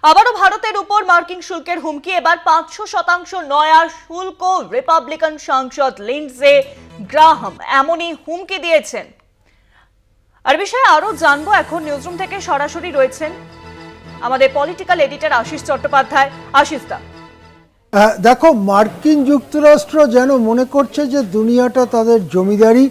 আবারও ভারতের উপর মার্কিন শুল্কের হুমকি, এবার ৫০০% নয়া শুল্ক। রিপাবলিকান সাংসদ লিন্ডসে গ্রাহাম এমনই হুমকি দিয়েছেন। আর বিষয়ে আরো জানবো, এখন নিউজরুম থেকে সরাসরি রয়েছেন আমাদের পলিটিক্যাল এডিটর আশিস চট্টোপাধ্যায়। আশিস দা, দেখো, মার্কিন যুক্তরাষ্ট্র যেন মনে করছে যে দুনিয়াটা তাদের জমিদারি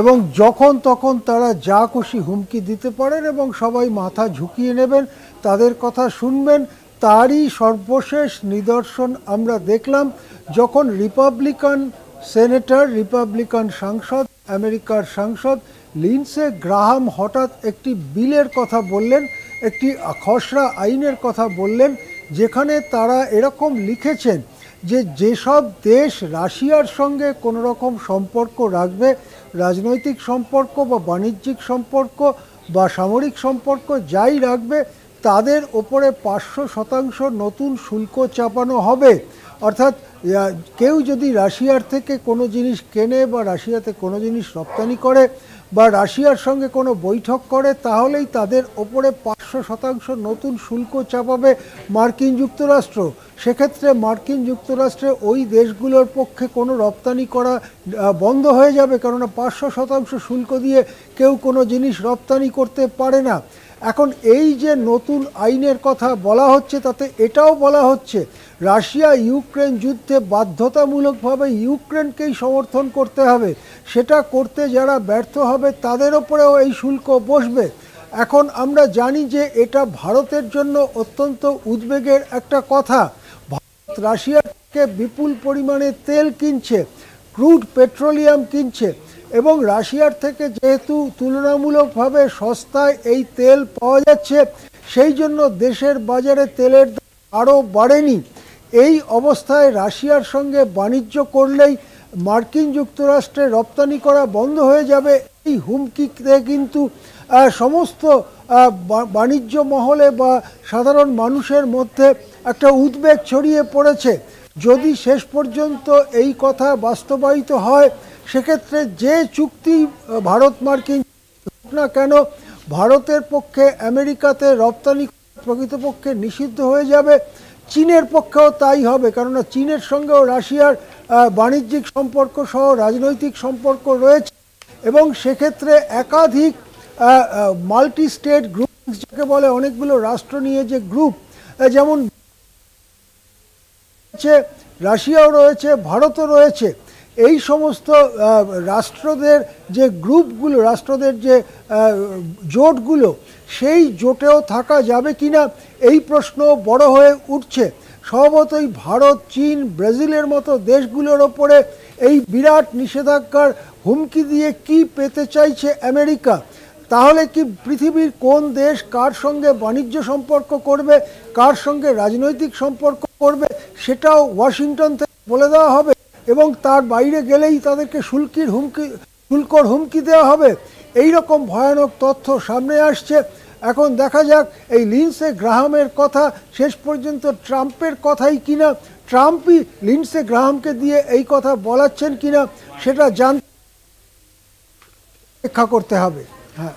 এবং যখন তখন তারা যা খুশি হুমকি দিতে পারেন এবং সবাই মাথা ঝুঁকিয়ে নেবেন, তাদের কথা শুনবেন। তারই সর্বশেষ নিদর্শন আমরা দেখলাম যখন রিপাবলিকান সেনেটর, রিপাবলিকান সাংসদ, আমেরিকার সাংসদ লিন্ডসে গ্রাহাম হঠাৎ একটি বিলের কথা বললেন, একটি খসড়া আইনের কথা বললেন, যেখানে তারা এরকম লিখেছেন যে যেসব দেশ রাশিয়ার সঙ্গে কোনো রকম সম্পর্ক রাখবে, রাজনৈতিক সম্পর্ক বা বাণিজ্যিক সম্পর্ক বা সামরিক সম্পর্ক যাই রাখবে, তাদের ওপরে ৫০০% নতুন শুল্ক চাপানো হবে। অর্থাৎ কেউ যদি রাশিয়ার থেকে কোনো জিনিস কেনে বা রাশিয়াতে কোনো জিনিস রপ্তানি করে বা রাশিয়ার সঙ্গে কোনো বৈঠক করে, তাহলেই তাদের ওপরে ৫০০% নতুন শুল্ক চাপাবে মার্কিন যুক্তরাষ্ট্র। সেক্ষেত্রে মার্কিন যুক্তরাষ্ট্রে ওই দেশগুলোর পক্ষে কোনো রপ্তানি করা বন্ধ হয়ে যাবে, কেননা ৫০০% শুল্ক দিয়ে কেউ কোনো জিনিস রপ্তানি করতে পারে না। এখন এই যে নতুন আইনের কথা বলা হচ্ছে, তাতে এটাও বলা হচ্ছে রাশিয়া ইউক্রেন যুদ্ধে বাধ্যতামূলকভাবে ইউক্রেনকেই সমর্থন করতে হবে। সেটা করতে যারা ব্যর্থ হবে তাদের ওপরেও এই শুল্ক বসবে। এখন আমরা জানি যে এটা ভারতের জন্য অত্যন্ত উদ্বেগের একটা কথা। ভারত রাশিয়া থেকে বিপুল পরিমাণে তেল কিনছে, ক্রুড পেট্রোলিয়াম কিনছে, এবং রাশিয়ার থেকে যেহেতু তুলনামূলকভাবে সস্তায় এই তেল পাওয়া যাচ্ছে, সেই জন্য দেশের বাজারে তেলের দাম আরও বাড়েনি। এই অবস্থায় রাশিয়ার সঙ্গে বাণিজ্য করলেই মার্কিন যুক্তরাষ্ট্রে রপ্তানি করা বন্ধ হয়ে যাবে, এই হুমকিতে কিন্তু সমস্ত বাণিজ্য মহলে বা সাধারণ মানুষের মধ্যে একটা উদ্বেগ ছড়িয়ে পড়েছে। যদি শেষ পর্যন্ত এই কথা বাস্তবায়িত হয়, সেক্ষেত্রে যে চুক্তি ভারত মার্কিন হোক না কেন, ভারতের পক্ষে আমেরিকাতে রপ্তানি প্রকৃতপক্ষে নিষিদ্ধ হয়ে যাবে। চীনের পক্ষেও তাই হবে, কেননা চীনের সঙ্গেও রাশিয়ার বাণিজ্যিক সম্পর্ক সহ রাজনৈতিক সম্পর্ক রয়েছে, এবং সেক্ষেত্রে একাধিক মাল্টি স্টেট গ্রুপ, যাকে বলে অনেকগুলো রাষ্ট্র নিয়ে যে গ্রুপ, যেমন রাশিয়াও রয়েছে, ভারতও রয়েছে, এই সমস্ত রাষ্ট্রদের যে গ্রুপগুলো, রাষ্ট্রদের যে জোটগুলো, সেই জোটেও থাকা যাবে কিনা এই প্রশ্ন বড় হয়ে উঠছে। স্বভাবতই ভারত, চীন, ব্রাজিলের মতো দেশগুলোর ওপরে এই বিরাট নিষেধাজ্ঞার হুমকি দিয়ে কি পেতে চাইছে আমেরিকা? তাহলে কি পৃথিবীর কোন দেশ কার সঙ্গে বাণিজ্য সম্পর্ক করবে, কার সঙ্গে রাজনৈতিক সম্পর্ক করবে, সেটাও ওয়াশিংটন থেকে বলে দেওয়া হবে, এবং তার বাইরে গেলেই তাদেরকে শুল্কর হুমকি দেওয়া হবে। এই রকম ভয়ানক তথ্য সামনে আসছে। এখন দেখা যাক এই লিন্ডসে গ্রাহামের কথা শেষ পর্যন্ত ট্রাম্পের কথাই কিনা, ট্রাম্পই লিন্ডসে গ্রাহামকে দিয়ে এই কথা বলাচ্ছেন কিনা, সেটা জানতে অপেক্ষা করতে হবে।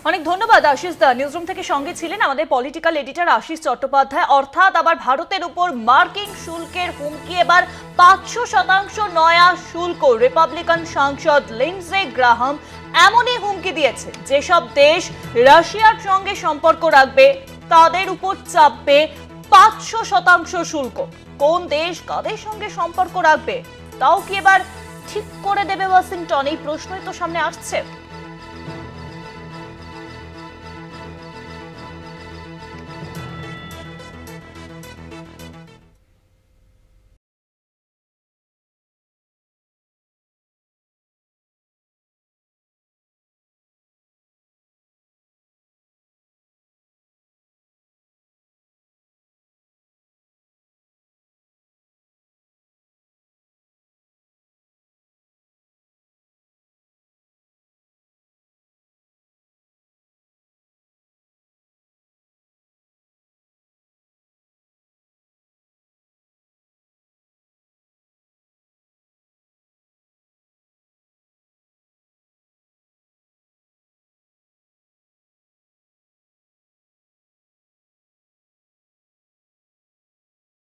অনেক ধন্যবাদ আশিস দা, নিউজরুম থেকে সঙ্গে ছিলেন আমাদের পলিটিক্যাল এডিটর আশিস চট্টোপাধ্যায়। অর্থাৎ আবার ভারতের উপর মার্কিন শুল্কের হুমকি, এবার ৫০০% নয়া শুল্ক। রিপাবলিকান সাংসদ লিন্ডসে গ্রাহাম এমনই হুমকি দিয়েছে, যেসব দেশ রাশিয়ার সঙ্গে সম্পর্ক রাখবে তাদের উপর চাপবে ৫০০% শুল্ক। কোন দেশ কাদের সঙ্গে সম্পর্ক রাখবে তাও কি এবার ঠিক করে দেবে ওয়াশিংটন? এই প্রশ্নই তো সামনে আসছে।